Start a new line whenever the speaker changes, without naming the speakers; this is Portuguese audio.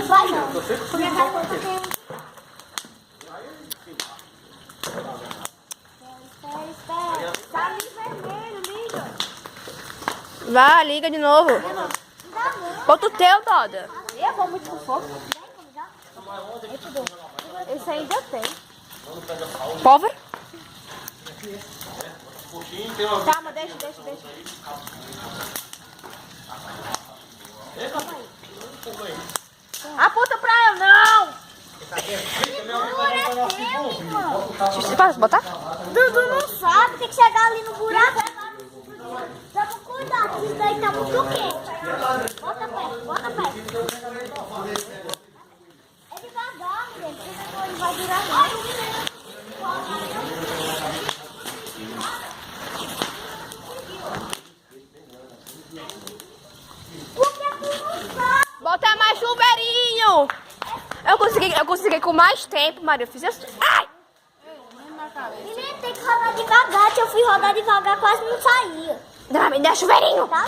vai não. Minha casa tem... Espera. Tá ali vermelho, liga.
Vá, liga de novo. Bota o teu, Doda.
Eu vou muito com fogo. Esse aí já tem.
Pólvora?
Calma, deixa. Aponta pra eu, não!
Você pode botar?
Dudu não sabe, tem que chegar ali no buraco. Toma cuidado, isso daí tá muito quente. Bota perto. É devagar, gente, senão ele vai durar muito. Por que tu não sabe?
Bota mais chuveirinho. Eu consegui com mais tempo, Maria. Eu fiz isso. Ai!
Menina, tem que rodar devagar. Se eu fui rodar devagar, quase não saía.
Me dá chuveirinho.
Tá?